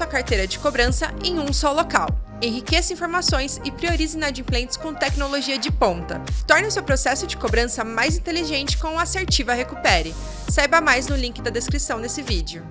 sua carteira de cobrança em um só local. Enriqueça informações e priorize inadimplentes com tecnologia de ponta. Torne o seu processo de cobrança mais inteligente com o Assertiva Recupere. Saiba mais no link da descrição desse vídeo.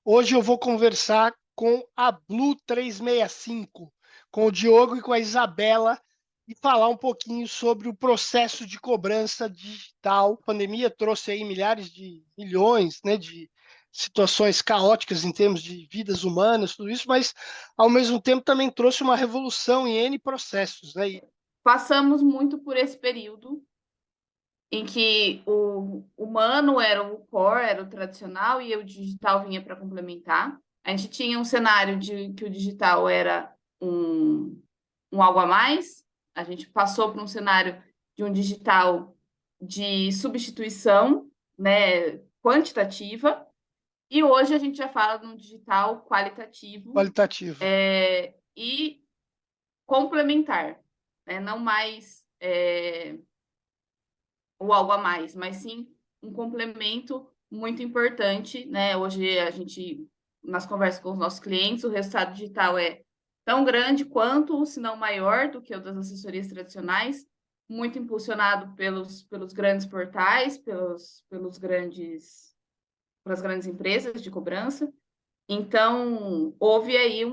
Hoje eu vou conversar com a Blue 365, com o Diogo e com a Isabela, e falar um pouquinho sobre o processo de cobrança digital. A pandemia trouxe aí milhares de milhões, né, de situações caóticas em termos de vidas humanas, tudo isso, mas ao mesmo tempo também trouxe uma revolução em N processos, né? Passamos muito por esse período em que o humano era o core, era o tradicional, e o digital vinha para complementar. A gente tinha um cenário de que o digital era um algo a mais. A gente passou para um cenário de um digital de substituição, né, quantitativa, e hoje a gente já fala de um digital qualitativo. E complementar, né? Não mais o algo a mais, mas sim um complemento muito importante, né? Hoje a gente, nas conversas com os nossos clientes, o resultado digital é tão grande quanto, se não maior, do que o das assessorias tradicionais, muito impulsionado pelos grandes portais, pelas grandes empresas de cobrança. Então, houve aí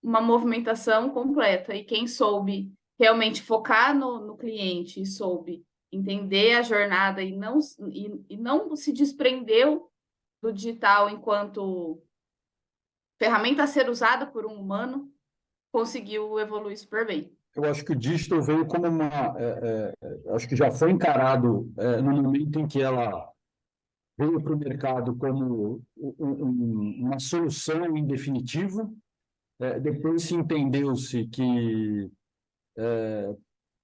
uma movimentação completa, e quem soube realmente focar no cliente e soube entender a jornada e não se desprendeu do digital enquanto ferramenta a ser usada por um humano, conseguiu evoluir super bem. Eu acho que o digital veio como acho que já foi encarado no momento em que ela veio para o mercado como uma solução em definitivo. Depois se entendeu-se que,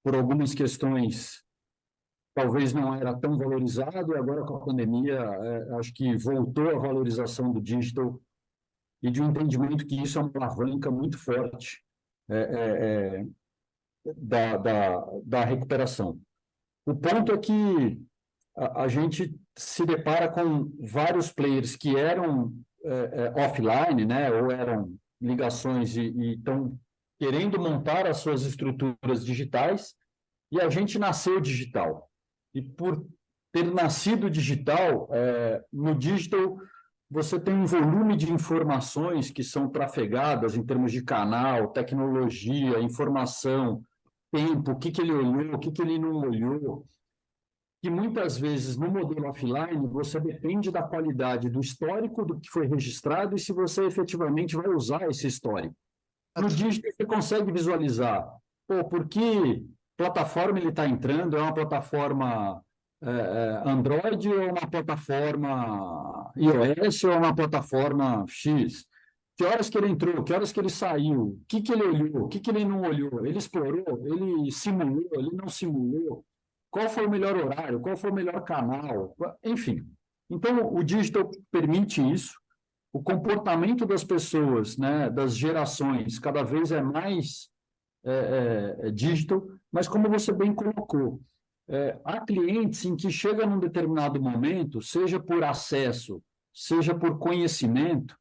por algumas questões, talvez não era tão valorizado, e agora com a pandemia, acho que voltou a valorização do digital e de um entendimento que isso é uma alavanca muito forte da recuperação. O ponto é que a gente se depara com vários players que eram offline, né, ou eram ligações e estão querendo montar as suas estruturas digitais, e a gente nasceu digital. E por ter nascido digital, no digital você tem um volume de informações que são trafegadas em termos de canal, tecnologia, informação, tempo, o que ele olhou, o que ele não olhou, que muitas vezes no modelo offline você depende da qualidade do histórico do que foi registrado e se você efetivamente vai usar esse histórico. No digital você consegue visualizar, por que plataforma ele está entrando, é uma plataforma Android ou é uma plataforma iOS ou é uma plataforma X? Que horas que ele entrou, que horas que ele saiu, o que ele olhou, o que ele não olhou, ele explorou, ele simulou, ele não simulou, qual foi o melhor horário, qual foi o melhor canal, enfim. Então, o digital permite isso, o comportamento das pessoas, né, das gerações, cada vez é mais digital, mas como você bem colocou, há clientes em que chega num determinado momento, seja por acesso, seja por conhecimento,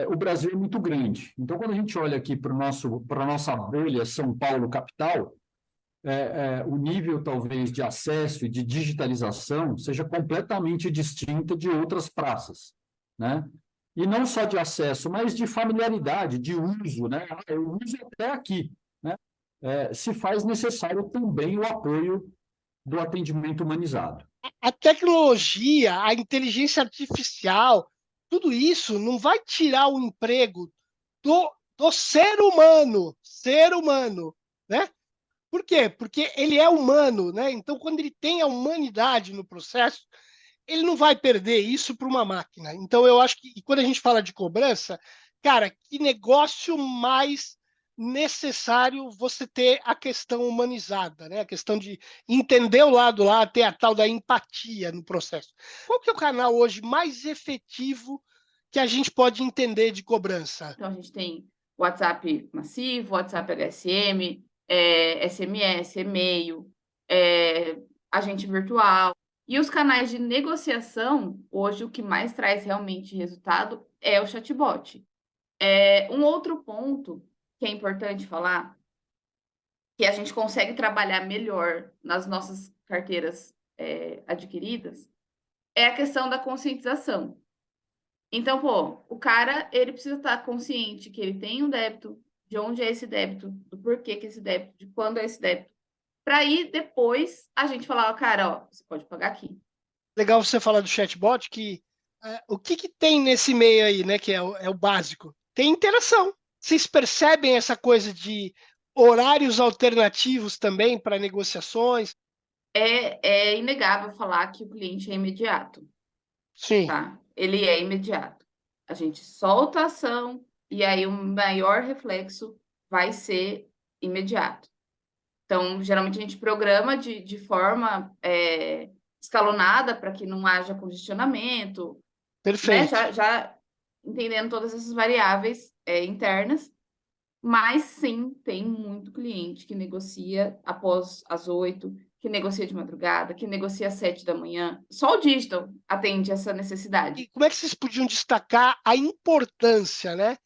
o Brasil é muito grande. Então, quando a gente olha aqui para a nossa bolha São Paulo capital, o nível, talvez, de acesso e de digitalização seja completamente distinta de outras praças, né? E não só de acesso, mas de familiaridade, de uso, né? Eu uso até aqui, né? Se faz necessário também o apoio do atendimento humanizado. A tecnologia, a artificial, tudo isso não vai tirar o emprego do ser humano, né? Por quê? Porque ele é humano, né? Então, quando ele tem a humanidade no processo, ele não vai perder isso para uma máquina. Então, eu acho que quando a gente fala de cobrança, cara, que negócio mais necessário você ter a questão humanizada, né? A questão de entender o lado lá, ter a tal da empatia no processo. Qual que é o canal hoje mais efetivo que a gente pode entender de cobrança? Então, a gente tem WhatsApp massivo, WhatsApp HSM, SMS, e-mail, agente virtual. E os canais de negociação, hoje, o que mais traz realmente resultado é o chatbot. Um outro ponto que é importante falar, que a gente consegue trabalhar melhor nas nossas carteiras adquiridas, é a questão da conscientização. Então, pô, o cara, ele precisa estar consciente que ele tem um débito, de onde é esse débito, do porquê que é esse débito, de quando é esse débito, para aí depois a gente falar, cara, ó, você pode pagar aqui. Legal você falar do chatbot, que o que tem nesse meio aí, né, que é o básico? Tem interação. Vocês percebem essa coisa de horários alternativos também para negociações? É inegável falar que o cliente é imediato, Sim, tá? Ele é imediato. A gente solta a ação e aí o maior reflexo vai ser imediato. Então, geralmente a gente programa de forma escalonada para que não haja congestionamento, né? perfeito. Já entendendo todas essas variáveis internas, mas sim, tem muito cliente que negocia após as 8, que negocia de madrugada, que negocia às 7 da manhã. Só o digital atende essa necessidade. E como é que vocês podiam destacar a importância, né,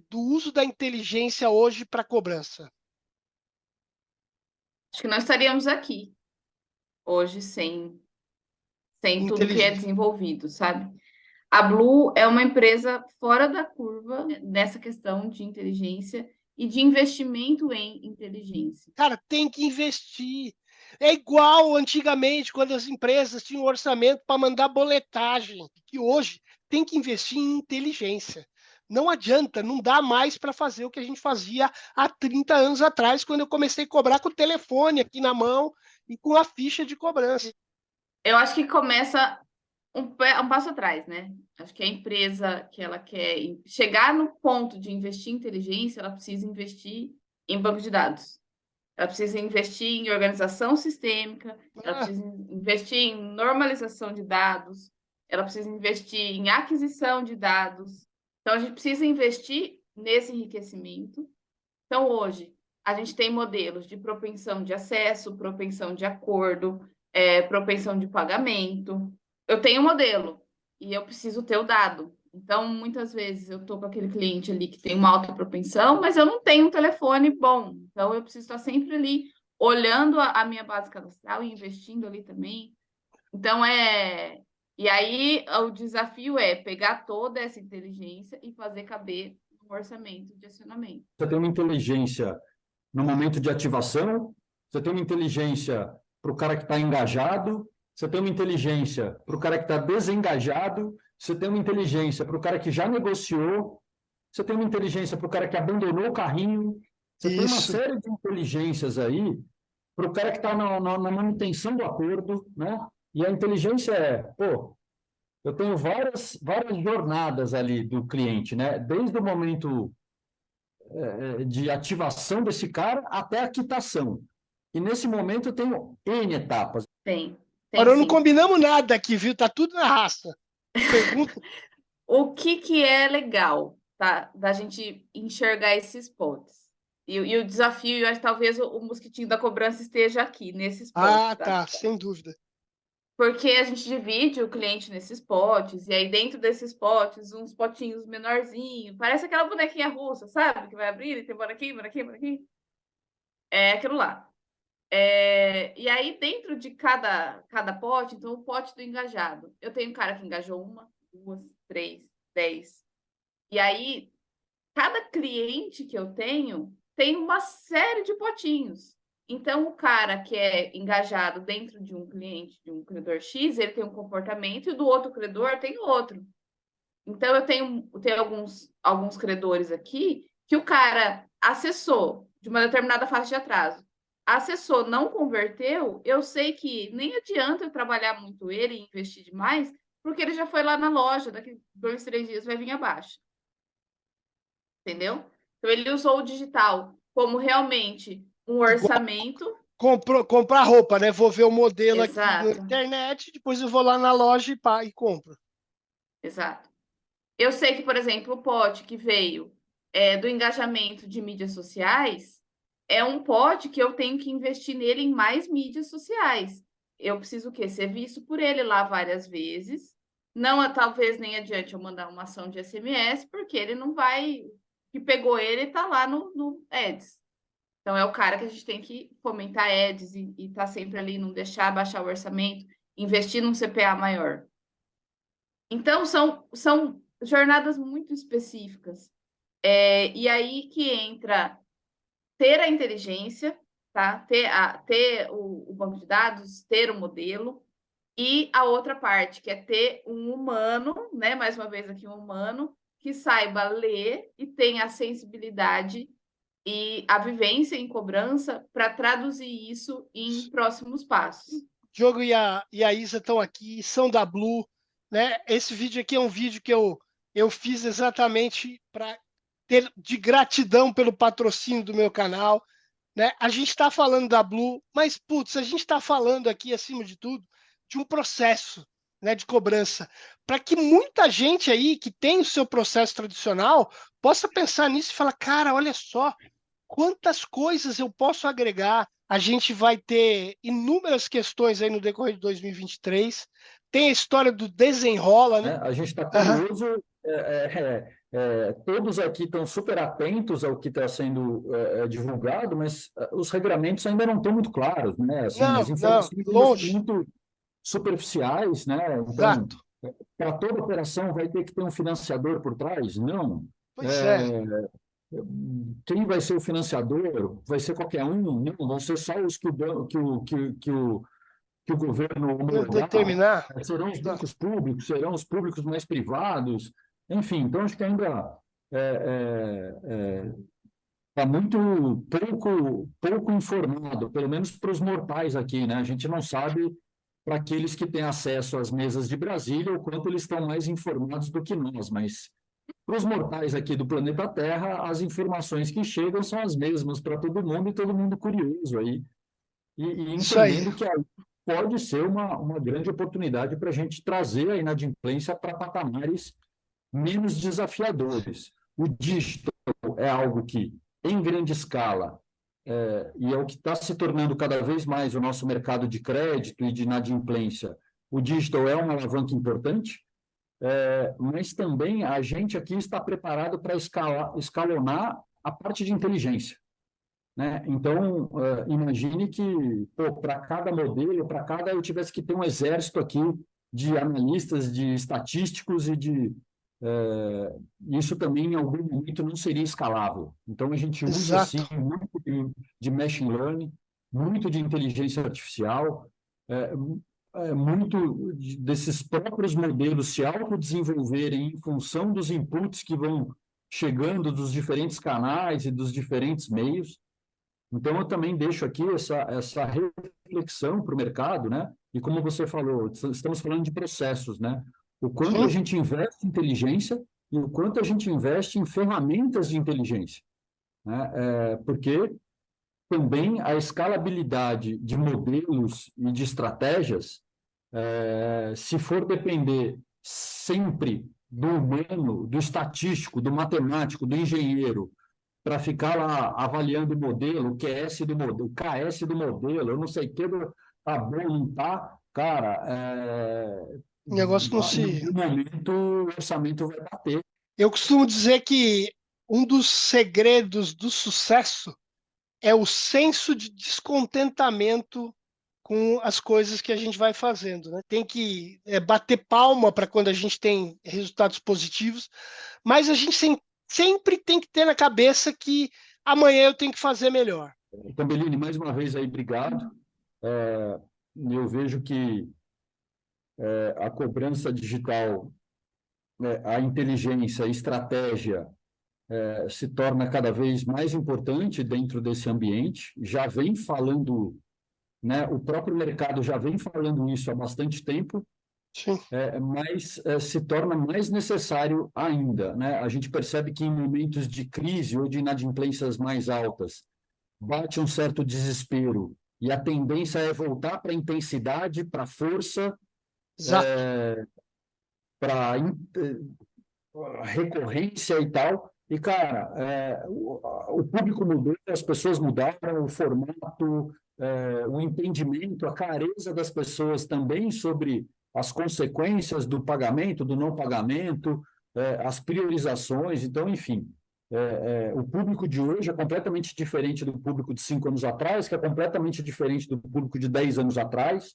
do uso da inteligência hoje para cobrança? Acho que nós estaríamos aqui hoje sem tudo que é Inteligência. desenvolvido, sabe? A Blue é uma empresa fora da curva nessa questão de inteligência e de investimento em inteligência. Cara, tem que investir. É igual antigamente, quando as empresas tinham orçamento para mandar boletagem, que hoje tem que investir em inteligência. Não adianta, não dá mais para fazer o que a gente fazia há 30 anos atrás, quando eu comecei a cobrar com o telefone aqui na mão e com a ficha de cobrança. Eu acho que começa um passo atrás, né? Acho que a empresa que ela quer chegar no ponto de investir em inteligência, ela precisa investir em banco de dados. Ela precisa investir em organização sistêmica, ela precisa investir em normalização de dados, ela precisa investir em aquisição de dados. Então, a gente precisa investir nesse enriquecimento. Então, hoje, a gente tem modelos de propensão de acesso, propensão de acordo, propensão de pagamento. Eu tenho um modelo e eu preciso ter o dado. Então, muitas vezes eu estou com aquele cliente ali que tem uma alta propensão, mas eu não tenho um telefone bom. Então, eu preciso estar sempre ali olhando a minha base cadastral e investindo ali também. Então, E aí, o desafio é pegar toda essa inteligência e fazer caber no orçamento de acionamento. Você tem uma inteligência no momento de ativação, você tem uma inteligência para o cara que está engajado, você tem uma inteligência para o cara que está desengajado, você tem uma inteligência para o cara que já negociou, você tem uma inteligência para o cara que abandonou o carrinho, você tem uma Isso. série de inteligências aí para o cara que está na manutenção do acordo, né? E a inteligência eu tenho várias jornadas ali do cliente, né? Desde o momento de ativação desse cara até a quitação. E nesse momento eu tenho N etapas. Tem Agora, não sim. combinamos nada aqui, viu? Tá tudo na raça. Pergunta. O que é legal, tá? Da gente enxergar esses pontos. E o desafio, eu acho que talvez o mosquitinho da cobrança esteja aqui, nesses pontos, Tá, sem dúvida. Porque a gente divide o cliente nesses potes, e aí dentro desses potes, uns potinhos menorzinhos, parece aquela bonequinha russa, sabe? Que vai abrir e tem bonequinho, bonequinho, bonequinho. É aquilo lá. E aí, dentro de cada pote, então, o pote do engajado. Eu tenho um cara que engajou 1, 2, 3, 10. E aí, cada cliente que eu tenho tem uma série de potinhos. Então, o cara que é engajado dentro de um cliente, de um credor X, ele tem um comportamento e do outro credor tem outro. Então, eu tenho alguns credores aqui que o cara acessou de uma determinada faixa de atraso. Acessou, não converteu, eu sei que nem adianta eu trabalhar muito ele e investir demais, porque ele já foi lá na loja, daqui 2, 3 dias vai vir abaixo. Entendeu? Então, ele usou o digital como realmente um orçamento. Comprar roupa, né? Vou ver o modelo Exato. aqui na internet, depois eu vou lá na loja e compro. Exato. Eu sei que, por exemplo, o pote que veio do engajamento de mídias sociais é um pote que eu tenho que investir nele em mais mídias sociais. Eu preciso o quê? Ser visto por ele lá várias vezes Não, talvez nem adiante eu mandar uma ação de SMS, porque ele não vai... que pegou ele está lá no Ads. Então, é o cara que a gente tem que fomentar Ads e estar sempre ali, não deixar baixar o orçamento, investir num CPA maior. Então, são jornadas muito específicas. E aí que entra ter a inteligência, tá? Ter o banco de dados, ter o modelo, e a outra parte, que é ter um humano, né? Mais uma vez aqui, um humano, que saiba ler e tenha a sensibilidade e a vivência em cobrança para traduzir isso em próximos passos. Diogo e a Isa estão aqui, são da Blue, né? Esse vídeo aqui é um vídeo que eu fiz exatamente para ter de gratidão pelo patrocínio do meu canal, né? A gente está falando da Blue, mas putz, a gente está falando aqui acima de tudo de um processo, né, de cobrança, para que muita gente aí que tem o seu processo tradicional possa pensar nisso e falar, cara, olha só, quantas coisas eu posso agregar. A gente vai ter inúmeras questões aí no decorrer de 2023. Tem a história do desenrola, né? A gente está curioso, todos aqui estão super atentos ao que está sendo divulgado, mas os regramentos ainda não estão muito claros, né? Assim, as informações ainda são longe. muito superficiais, né? Então, Exato. para toda operação vai ter que ter um financiador por trás? Não. Pois é. Quem vai ser o financiador? Vai ser qualquer um? Não, vão ser só os que o governo homologar, Determinar. serão os bancos públicos, serão os públicos mais privados, enfim, então acho que ainda está muito pouco informado, pelo menos para os mortais aqui, né? A gente não sabe, para aqueles que têm acesso às mesas de Brasília, o quanto eles estão mais informados do que nós, mas para os mortais aqui do planeta Terra, as informações que chegam são as mesmas para todo mundo e todo mundo curioso aí, e entendendo que pode ser uma grande oportunidade para a gente trazer a inadimplência para patamares menos desafiadores. O digital é algo que, em grande escala, e é o que está se tornando cada vez mais o nosso mercado de crédito e de inadimplência, o digital é uma alavanca importante, mas também a gente aqui está preparado para escalonar a parte de inteligência. Né? Então, imagine que para cada modelo, eu tivesse que ter um exército aqui de analistas, de estatísticos isso também em algum momento não seria escalável. Então, a gente usa sim muito de machine learning, muito de inteligência artificial, muito desses próprios modelos se autodesenvolverem em função dos inputs que vão chegando dos diferentes canais e dos diferentes meios. Então, eu também deixo aqui essa reflexão para o mercado, né? E como você falou, estamos falando de processos, né? O quanto a gente investe em inteligência e o quanto a gente investe em ferramentas de inteligência, né? Porque também a escalabilidade de modelos e de estratégias, se for depender sempre do humano, do estatístico, do matemático, do engenheiro, para ficar lá avaliando o modelo, o QS do modelo, o KS do modelo, eu não sei o que, tá bom, não tá, cara, o negócio não se... Em algum momento o orçamento vai bater. Eu costumo dizer que um dos segredos do sucesso é o senso de descontentamento com as coisas que a gente vai fazendo, né? Tem que bater palma para quando a gente tem resultados positivos, mas a gente sempre tem que ter na cabeça que amanhã eu tenho que fazer melhor. Tambelini, mais uma vez aí, obrigado. Eu vejo que a cobrança digital, a inteligência, a estratégia se torna cada vez mais importante dentro desse ambiente. Já vem falando, né, o próprio mercado já vem falando isso há bastante tempo, mas se torna mais necessário ainda, né? A gente percebe que em momentos de crise ou de inadimplências mais altas, bate um certo desespero e a tendência é voltar para a intensidade, para a força, para a recorrência e tal. E, cara, o público mudou, as pessoas mudaram, o formato, o entendimento, a clareza das pessoas também sobre as consequências do pagamento, do não pagamento, as priorizações. Então, enfim, o público de hoje é completamente diferente do público de 5 anos atrás, que é completamente diferente do público de 10 anos atrás.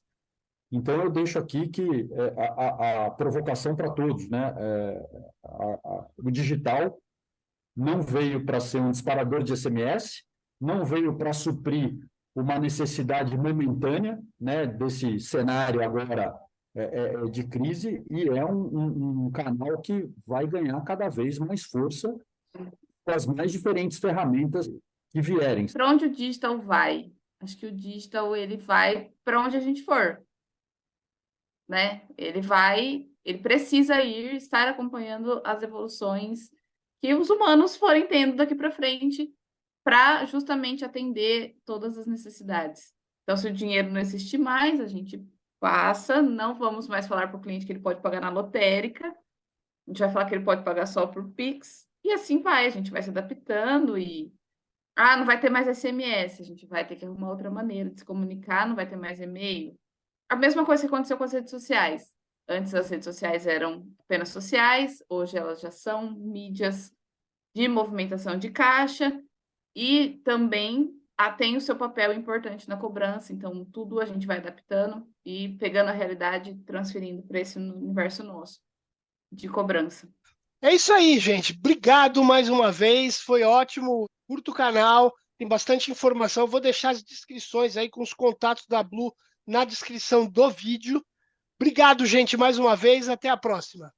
Então, eu deixo aqui que a provocação para todos, né? O digital não veio para ser um disparador de SMS, não veio para suprir uma necessidade momentânea, né, desse cenário agora de crise, e é um canal que vai ganhar cada vez mais força com as mais diferentes ferramentas que vierem. Para onde o digital vai? Acho que o digital ele vai para onde a gente for, né? Ele precisa estar acompanhando as evoluções que os humanos forem tendo daqui para frente, para justamente atender todas as necessidades. Então, se o dinheiro não existir mais, a gente passa, não vamos mais falar para o cliente que ele pode pagar na lotérica, a gente vai falar que ele pode pagar só por Pix, e assim vai, a gente vai se adaptando e... não vai ter mais SMS, a gente vai ter que arrumar outra maneira de se comunicar, não vai ter mais e-mail. A mesma coisa que aconteceu com as redes sociais. Antes as redes sociais eram apenas sociais, hoje elas já são mídias de movimentação de caixa e também tem o seu papel importante na cobrança. Então, tudo a gente vai adaptando e pegando a realidade, transferindo para esse universo nosso de cobrança. É isso aí, gente. Obrigado mais uma vez. Foi ótimo. Curta o canal, tem bastante informação. Vou deixar as descrições aí com os contatos da Blue na descrição do vídeo. Obrigado, gente, mais uma vez. Até a próxima.